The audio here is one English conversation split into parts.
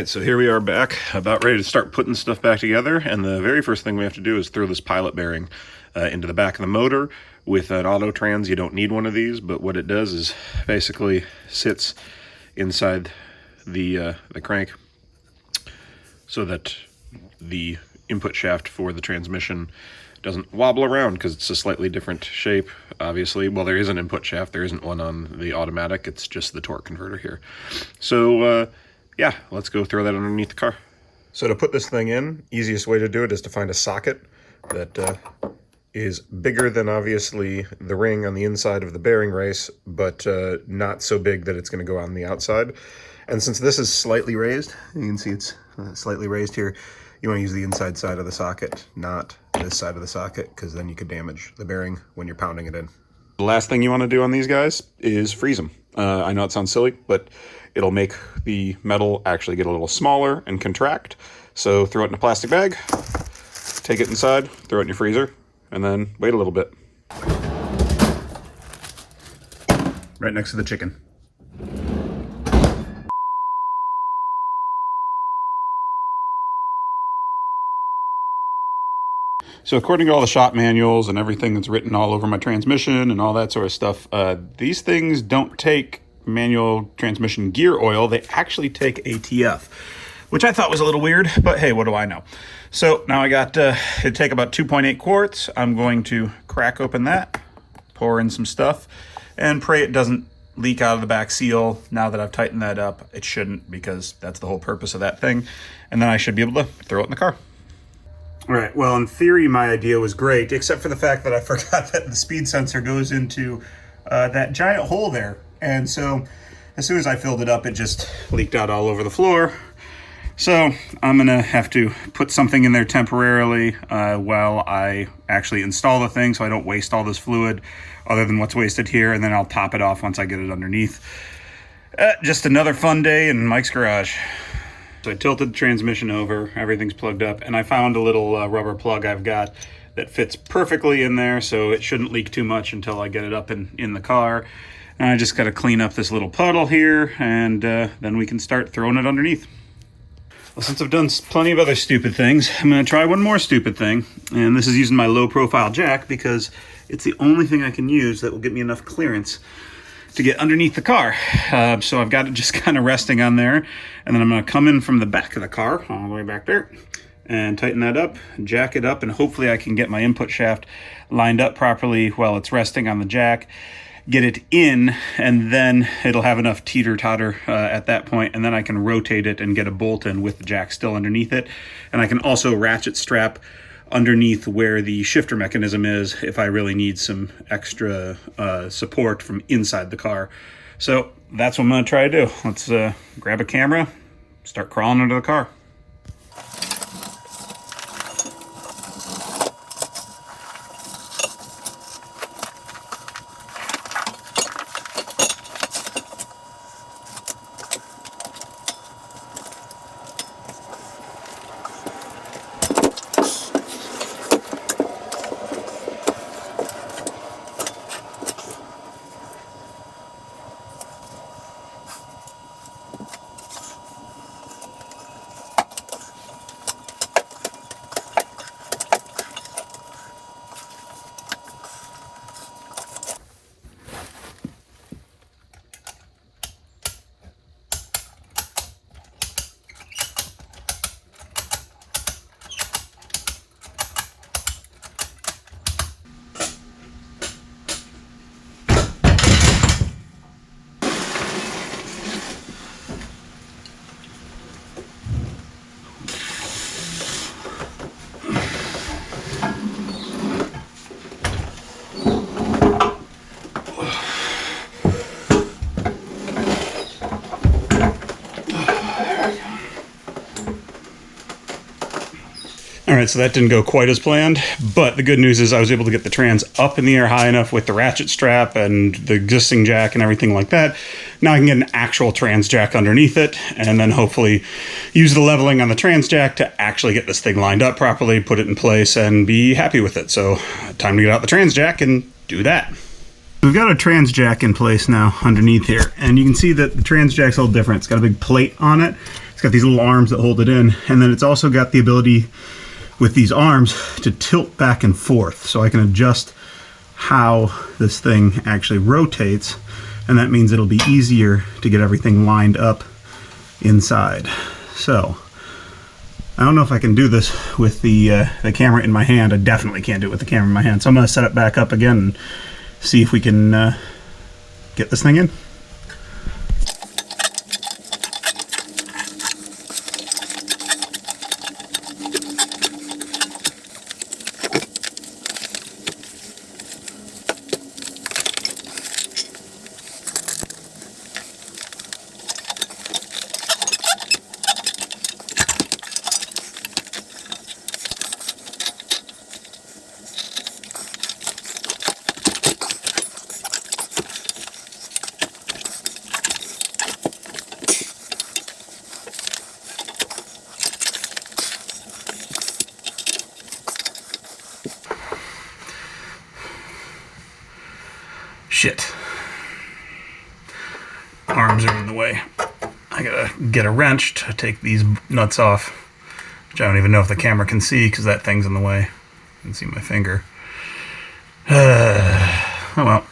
Alright, so here we are back, about ready to start putting stuff back together, and the very first thing we have to do is throw this pilot bearing into the back of the motor. With an auto trans, you don't need one of these, but what it does is basically sits inside the crank so that the input shaft for the transmission doesn't wobble around, because it's a slightly different shape, obviously. Well, there is an input shaft, there isn't one on the automatic, it's just the torque converter here. So, yeah, let's go throw that underneath the car. So to put this thing in, easiest way to do it is to find a socket that is bigger than obviously the ring on the inside of the bearing race, but not so big that it's going to go on the outside. And since this is slightly raised, you can see it's slightly raised here, you want to use the inside side of the socket, not this side of the socket, because then you could damage the bearing when you're pounding it in. The last thing you want to do on these guys is freeze them. I know it sounds silly, but it'll make the metal actually get a little smaller and contract. So throw it in a plastic bag, take it inside, throw it in your freezer, and then wait a little bit. Right next to the chicken. So according to all the shop manuals and everything that's written all over my transmission and all that sort of stuff, these things don't take manual transmission gear oil. They actually take ATF, which I thought was a little weird, but hey, what do I know? So now I got, it'd take about 2.8 quarts. I'm going to crack open that, pour in some stuff, and pray it doesn't leak out of the back seal. Now that I've tightened that up, it shouldn't, because that's the whole purpose of that thing. And then I should be able to throw it in the car. All right, well, in theory, my idea was great, except for the fact that I forgot that the speed sensor goes into that giant hole there. And so as soon as I filled it up, it just leaked out all over the floor. So I'm gonna have to put something in there temporarily while I actually install the thing, so I don't waste all this fluid other than what's wasted here, and then I'll top it off once I get it underneath. Just another fun day in Mike's garage. So I tilted the transmission over, everything's plugged up, and I found a little rubber plug I've got that fits perfectly in there, so it shouldn't leak too much until I get it up in the car. And I just got to clean up this little puddle here, and then we can start throwing it underneath. Well, since I've done plenty of other stupid things, I'm going to try one more stupid thing, and this is using my low-profile jack because it's the only thing I can use that will get me enough clearance to get underneath the car. So I've got it just kind of resting on there, and then I'm going to come in from the back of the car, all the way back there, and tighten that up, jack it up, and hopefully I can get my input shaft lined up properly while it's resting on the jack, get it in, and then it'll have enough teeter-totter at that point, and then I can rotate it and get a bolt in with the jack still underneath it. And I can also ratchet strap underneath where the shifter mechanism is if I really need some extra support from inside the car. So that's what I'm going to try to do. Let's grab a camera, start crawling under the car. All right, so that didn't go quite as planned, but the good news is I was able to get the trans up in the air high enough with the ratchet strap and the existing jack and everything like that. Now I can get an actual trans jack underneath it, and then hopefully use the leveling on the trans jack to actually get this thing lined up properly, put it in place, and be happy with it. So time to get out the trans jack and do that. We've got a trans jack in place now underneath here, and you can see that the trans jack's a little different. It's got a big plate on it. It's It's got these little arms that hold it in, and then it's also got the ability with these arms to tilt back and forth, so I can adjust how this thing actually rotates, and that means it'll be easier to get everything lined up inside. So I don't know if I can do this with the camera in my hand. I definitely can't do it with the camera in my hand, so I'm going to set it back up again and see if we can get this thing in. Shit. Arms are in the way. I gotta get a wrench to take these nuts off, which I don't even know if the camera can see because that thing's in the way. You can see my finger. Oh well.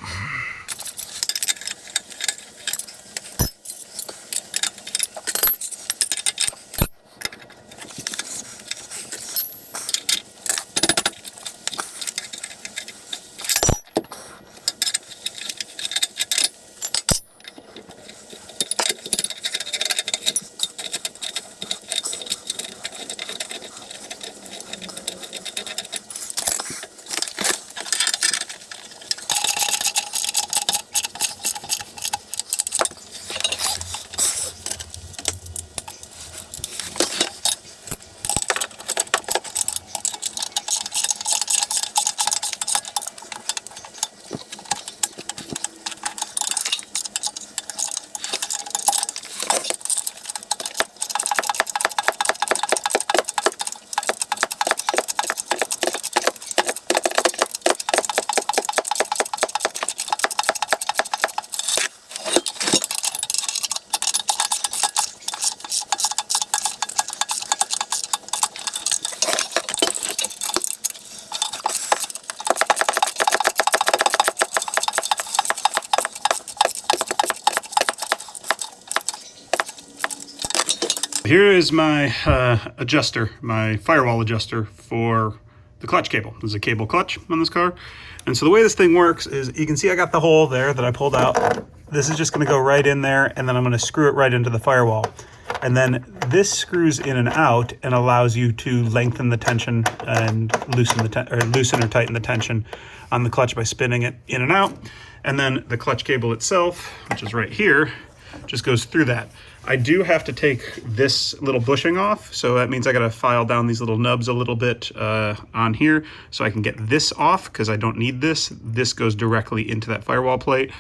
Here is my adjuster, my firewall adjuster for the clutch cable. There's a cable clutch on this car. And so the way this thing works is you can see I got the hole there that I pulled out. This is just going to go right in there, and then I'm going to screw it right into the firewall. And then this screws in and out and allows you to lengthen the tension and loosen or tighten the tension on the clutch by spinning it in and out. And then the clutch cable itself, which is right here, just goes through that. I do have to take this little bushing off, so that means I gotta file down these little nubs a little bit on here so I can get this off, because I don't need this. This goes directly into that firewall plate.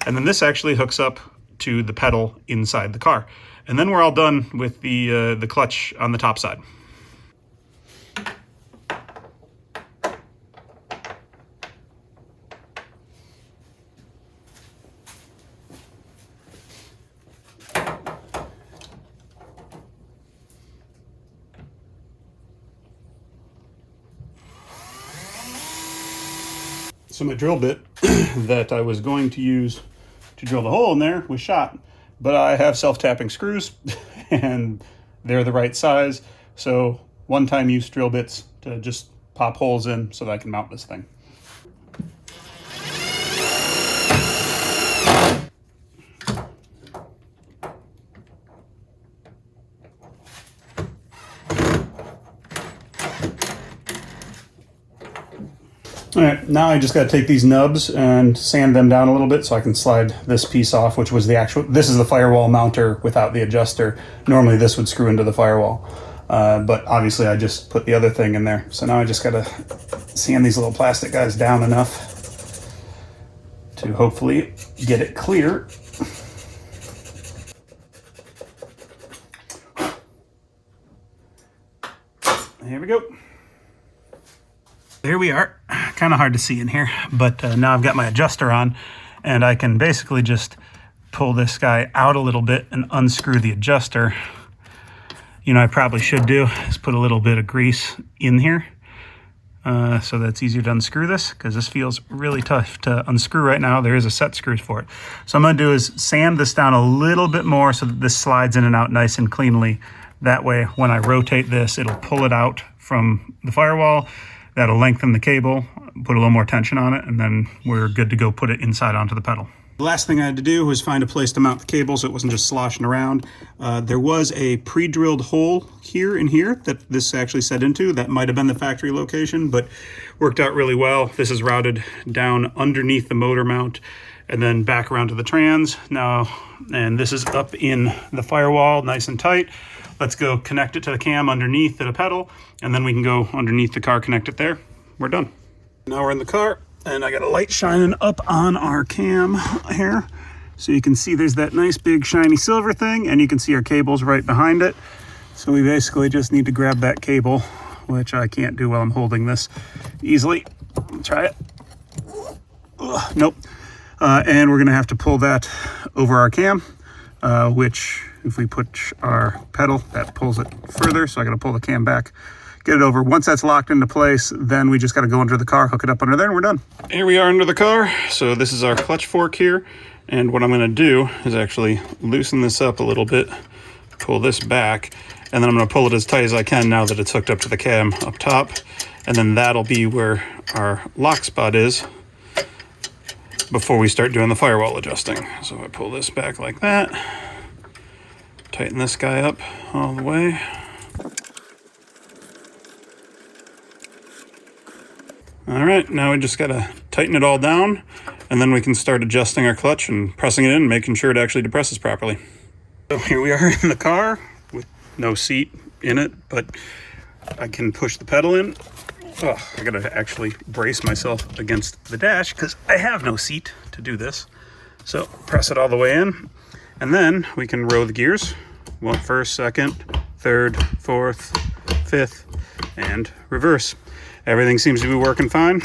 And then this actually hooks up to the pedal inside the car. And then we're all done with the clutch on the top side. So my drill bit that I was going to use to drill the hole in there was shot, but I have self-tapping screws and they're the right size. So one-time use drill bits to just pop holes in so that I can mount this thing. All right, now I just got to take these nubs and sand them down a little bit so I can slide this piece off, which was the actual, this is the firewall mounter without the adjuster. Normally this would screw into the firewall, but obviously I just put the other thing in there. So now I just got to sand these little plastic guys down enough to hopefully get it clear. Here we go. Here we are. Kind of hard to see in here, but now I've got my adjuster on, and I can basically just pull this guy out a little bit and unscrew the adjuster, You know, I probably should do is put a little bit of grease in here so that's easier to unscrew this, because this feels really tough to unscrew right now. There is a set screws for it. So I'm going to do is sand this down a little bit more so that this slides in and out nice and cleanly. That way, when I rotate this, it'll pull it out from the firewall. That'll lengthen the cable, put a little more tension on it, and then we're good to go put it inside onto the pedal. The last thing I had to do was find a place to mount the cable so it wasn't just sloshing around. There was a pre-drilled hole here and here that this actually set into. That might have been the factory location, but worked out really well. This is routed down underneath the motor mount and then back around to the trans now. And this is up in the firewall, nice and tight. Let's go connect it to the cam underneath to the pedal, and then we can go underneath the car, connect it there. We're done. Now we're in the car, and I got a light shining up on our cam here. So you can see there's that nice big shiny silver thing, and you can see our cables right behind it. So we basically just need to grab that cable, which I can't do while I'm holding this easily. Try it. Ugh, nope. And we're gonna have to pull that over our cam, which if we push our pedal, that pulls it further. So I gotta pull the cam back, get it over. Once that's locked into place, then we just gotta go under the car, hook it up under there, and we're done. Here we are under the car. So this is our clutch fork here. And what I'm gonna do is actually loosen this up a little bit, pull this back, and then I'm gonna pull it as tight as I can now that it's hooked up to the cam up top. And then that'll be where our lock spot is before we start doing the firewall adjusting. So I pull this back like that, tighten this guy up all the way. All right, now we just gotta tighten it all down, and then we can start adjusting our clutch and pressing it in, making sure it actually depresses properly. So here we are in the car with no seat in it, but I can push the pedal in. Oh, I gotta actually brace myself against the dash because I have no seat to do this. So press it all the way in, and then we can row the gears. Well, first, second, third, fourth, fifth, and reverse. Everything seems to be working fine.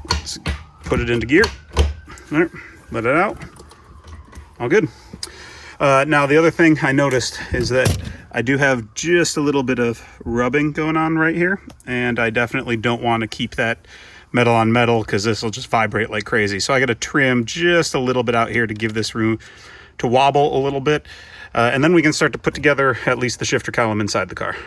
Let's put it into gear. All right, let it out. All good. Now, the other thing I noticed is that I do have just a little bit of rubbing going on right here, and I definitely don't want to keep that metal on metal because this will just vibrate like crazy. So I got to trim just a little bit out here to give this room to wobble a little bit. And then we can start to put together at least the shifter column inside the car.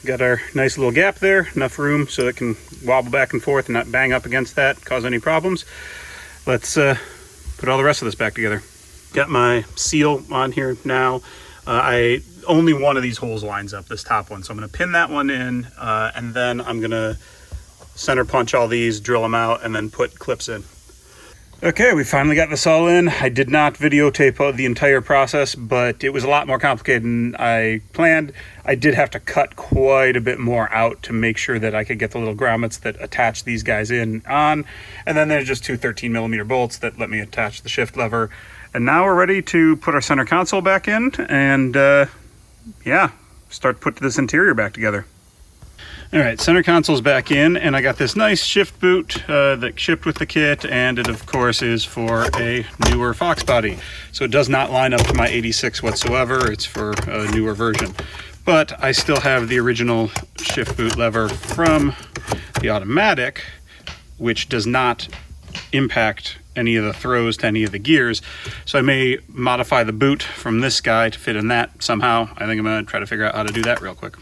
Got our nice little gap there, enough room so it can wobble back and forth and not bang up against that, cause any problems. Let's put all the rest of this back together. Got my seal on here now. Only one of these holes lines up, this top one. So I'm gonna pin that one in, and then I'm gonna center punch all these, drill them out, and then put clips in. Okay, we finally got this all in. I did not videotape the entire process, but it was a lot more complicated than I planned. I did have to cut quite a bit more out to make sure that I could get the little grommets that attach these guys on. And then there's just two 13mm bolts that let me attach the shift lever. And now we're ready to put our center console back in and yeah, start putting this interior back together. All right, center console's back in, and I got this nice shift boot that shipped with the kit, and it of course is for a newer Fox body. So it does not line up to my 86 whatsoever. It's for a newer version. But I still have the original shift boot lever from the automatic, which does not impact any of the throws to any of the gears. So I may modify the boot from this guy to fit in that somehow. I think I'm gonna try to figure out how to do that real quick.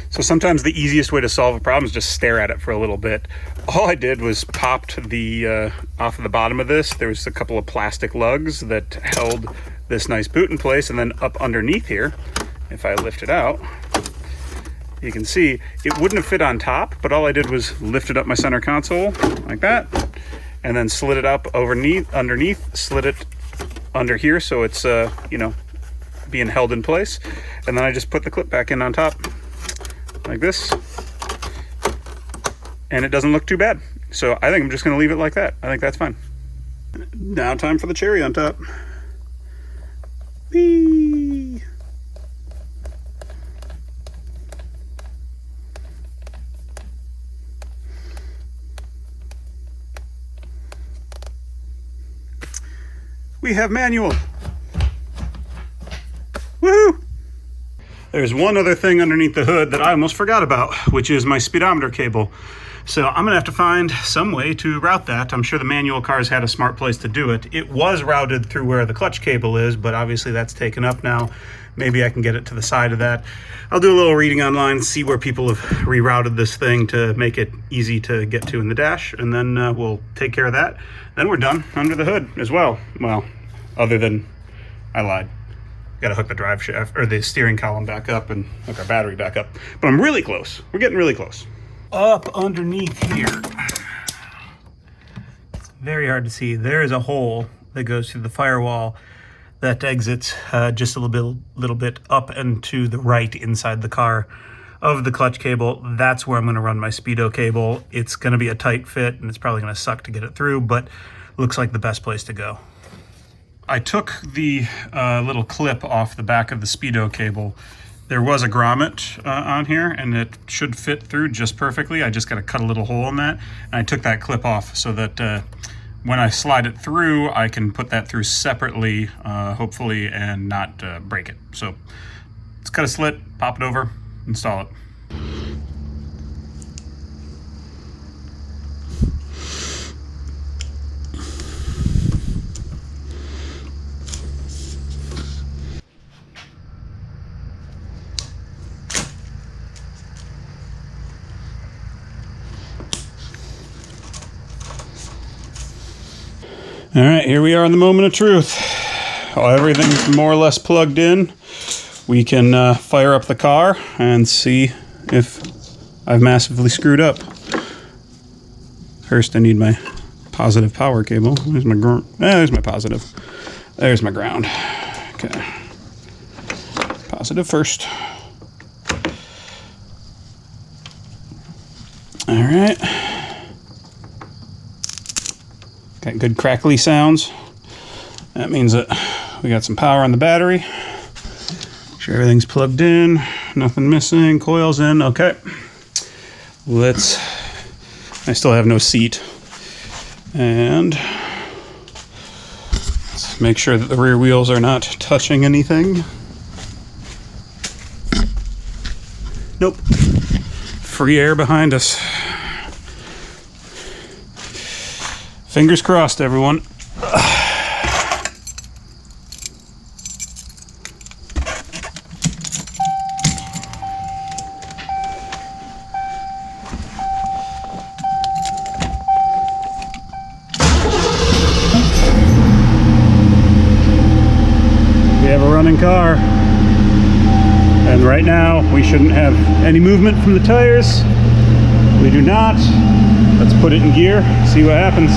So sometimes the easiest way to solve a problem is just stare at it for a little bit. All I did was popped the off of the bottom of this. There was a couple of plastic lugs that held this nice boot in place, and then up underneath here, if I lift it out, you can see it wouldn't have fit on top, but all I did was lifted up my center console like that, and then slid it up underneath, slid it under here so it's you know, being held in place, and then I just put the clip back in on top like this, and it doesn't look too bad. So I think I'm just gonna leave it like that. I think that's fine. Now time for the cherry on top. Whee! we have manual. Woohoo! There's one other thing underneath the hood that I almost forgot about, which is my speedometer cable. So I'm gonna have to find some way to route that. I'm sure the manual cars had a smart place to do it. It was routed through where the clutch cable is, but obviously that's taken up now. Maybe I can get it to the side of that. I'll do a little reading online, see where people have rerouted this thing to make it easy to get to in the dash, and then we'll take care of that. Then we're done under the hood as well. Well, other than I lied. Got to hook the drive shaft or the steering column back up and hook our battery back up. But I'm really close. We're getting really close. Up underneath here, it's very hard to see. There is a hole that goes through the firewall that exits just a little bit up and to the right inside the car of the clutch cable. That's where I'm going to run my Speedo cable. It's going to be a tight fit and it's probably going to suck to get it through, but looks like the best place to go. I took the little clip off the back of the Speedo cable. There was a grommet on here and it should fit through just perfectly. I just got to cut a little hole in that. And I took that clip off so that when I slide it through, I can put that through separately, hopefully, and not break it. So let's cut a slit, pop it over, install it. All right, here we are in the moment of truth. Everything's more or less plugged in. We can fire up the car and see if I've massively screwed up. First, I need my positive power cable. There's my ground. There's my positive. There's my ground. Okay. Positive first. All right. Got good crackly sounds. That means that we got some power on the battery. Make sure everything's plugged in, nothing missing, coils in. Okay. I still have no seat. And let's make sure that the rear wheels are not touching anything. Nope. Free air behind us. Fingers crossed, everyone. We have a running car. And right now, we shouldn't have any movement from the tires. We do not. Let's put it in gear, see what happens.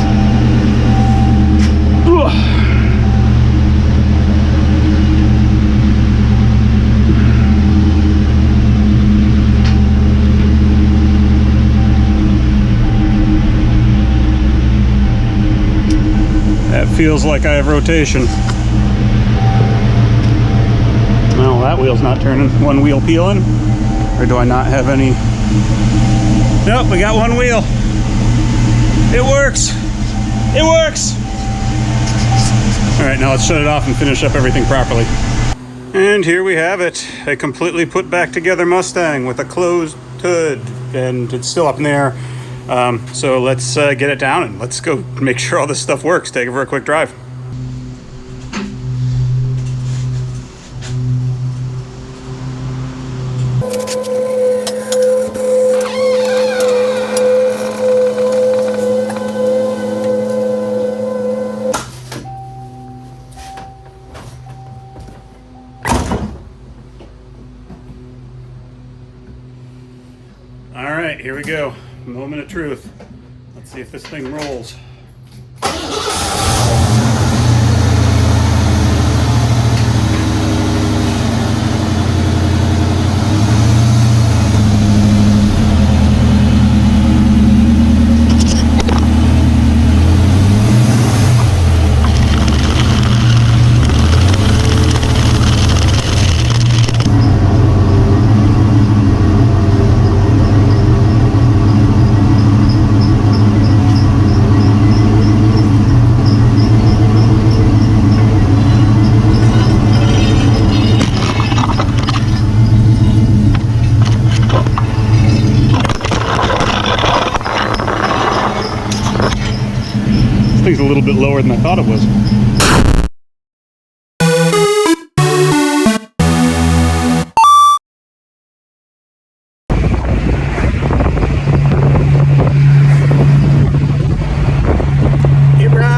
That feels like I have rotation. Well, that wheel's not turning. One wheel peeling? Or do I not have any? Nope, we got one wheel. It works. It works. All right, now let's shut it off and finish up everything properly. And here we have it. A completely put back together Mustang with a closed hood, and it's still up in the air. So let's get it down and let's go make sure all this stuff works. Take it for a quick drive. All right, here we go. Moment of truth. Let's see if this thing rolls. thing's a little bit lower than I thought it was.